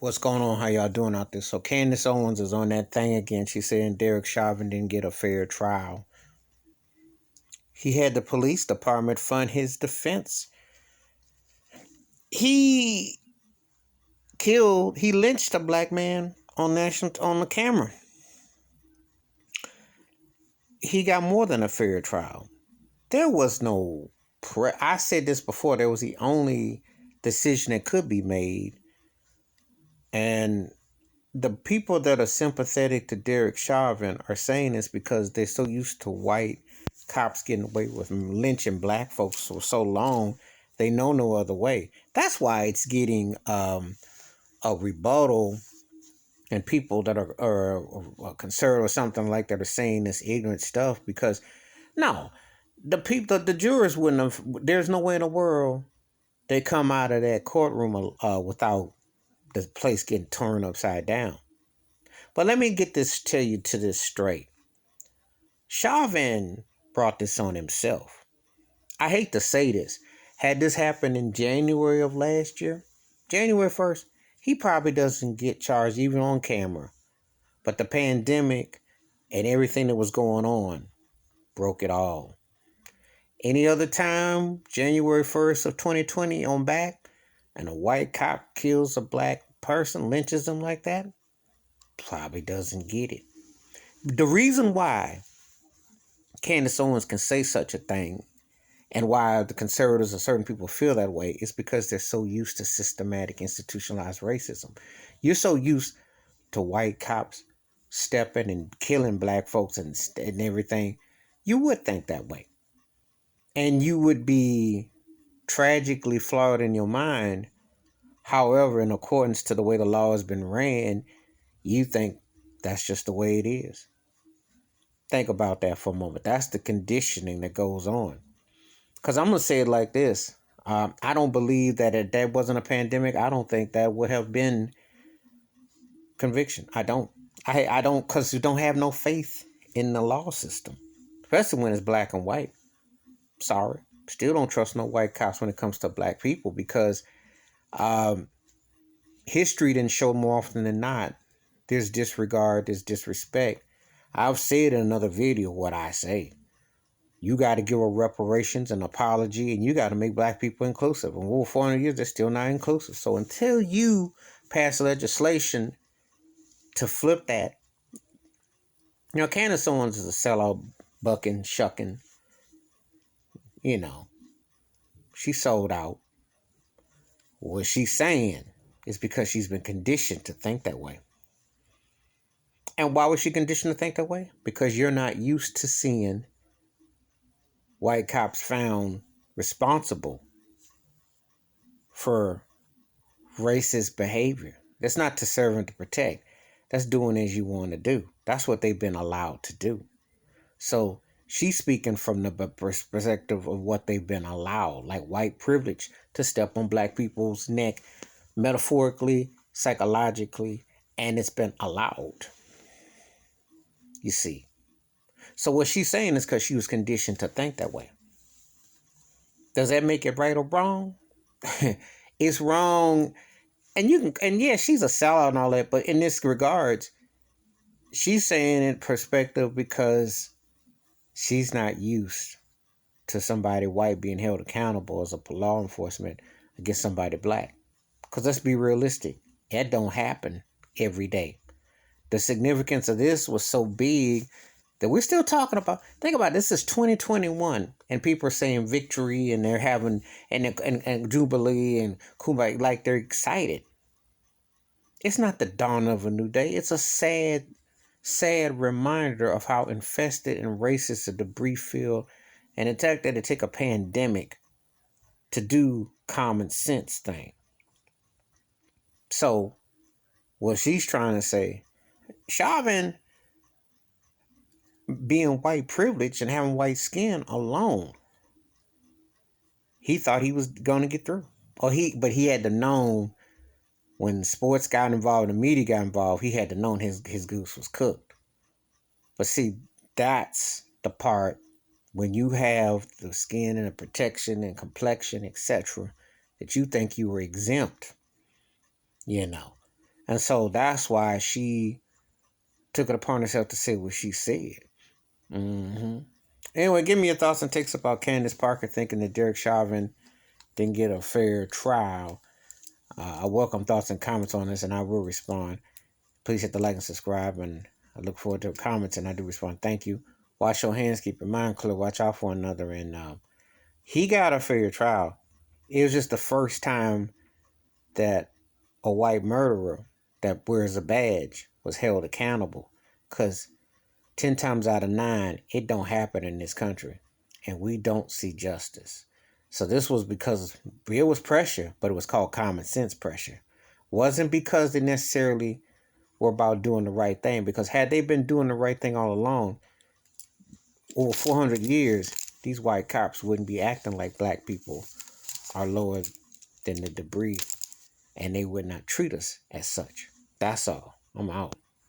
What's going on? How y'all doing out there? So Candace Owens is on that thing again. She's saying Derek Chauvin didn't get a fair trial. He had the police department fund his defense. He he lynched a black man on the camera. He got more than a fair trial. There was no I said this before. There was the only decision that could be made, and the people that are sympathetic to Derek Chauvin are saying this because they're so used to white cops getting away with lynching black folks for so long, they know no other way. That's why it's getting a rebuttal, and people that are conservative or something like that are saying this ignorant stuff because no, the jurors wouldn't have. There's no way in the world they come out of that courtroom without the place getting turned upside down. But let me tell you to this straight. Chauvin brought this on himself. I hate to say this. Had this happened in January of last year, January 1st, he probably doesn't get charged even on camera. But the pandemic and everything that was going on broke it all. Any other time, January 1st of 2020 on back, and a white cop kills a black person, lynches them like that, probably doesn't get it. The reason why Candace Owens can say such a thing and why the conservatives or certain people feel that way is because they're so used to systematic institutionalized racism. You're so used to white cops stepping and killing black folks and everything. You would think that way. And you would be tragically flawed in your mind. However, in accordance to the way the law has been ran, you think that's just the way it is. Think about that for a moment. That's the conditioning that goes on. Because I'm going to say it like this. I don't believe that if that wasn't a pandemic, I don't think that would have been conviction. I don't. I don't, because you don't have no faith in the law system, especially when it's black and white. Sorry. Still don't trust no white cops when it comes to black people because history didn't show more often than not. There's disregard, there's disrespect. I've said in another video what I say. You got to give a reparations and apology, and you got to make black people inclusive. And over 400 years, they're still not inclusive. So until you pass legislation to flip that, Candace Owens is a sellout, bucking, shucking. She sold out. What she's saying is because she's been conditioned to think that way. And why was she conditioned to think that way? Because you're not used to seeing white cops found responsible for racist behavior. That's not to serve and to protect. That's doing as you want to do. That's what they've been allowed to do. So she's speaking from the perspective of what they've been allowed, like white privilege, to step on black people's neck, metaphorically, psychologically, and it's been allowed. You see. So what she's saying is because she was conditioned to think that way. Does that make it right or wrong? It's wrong. And yeah, she's a sellout and all that, but in this regards, she's saying in perspective because she's not used to somebody white being held accountable as a law enforcement against somebody black. Because let's be realistic, that don't happen every day. The significance of this was so big that we're still talking about. Think about it, this is 2021, and people are saying victory, and they're having and jubilee and kumbaya, like they're excited. It's not the dawn of a new day. It's a sad reminder of how infested and racist the debris field, and the fact that it take a pandemic to do common sense thing. So, what she's trying to say, Chauvin being white privilege and having white skin alone, he thought he was going to get through. But he had to know when sports got involved and the media got involved, he had to know his goose was cooked. But see, that's the part when you have the skin and the protection and complexion, etc., that you think you were exempt, And so that's why she took it upon herself to say what she said. Mm-hmm. Anyway, give me your thoughts and takes about Candace Parker thinking that Derek Chauvin didn't get a fair trial. I welcome thoughts and comments on this, and I will respond. Please hit the like and subscribe, and I look forward to comments, and I do respond. Thank you. Wash your hands, keep your mind clear, watch out for one another, and he got a fair trial. It was just the first time that a white murderer that wears a badge was held accountable, because 10 times out of 9, it don't happen in this country, and we don't see justice. So this was because it was pressure, but it was called common sense pressure. Wasn't because they necessarily were about doing the right thing, because had they been doing the right thing all along, over 400 years, these white cops wouldn't be acting like black people are lower than the debris, and they would not treat us as such. That's all. I'm out.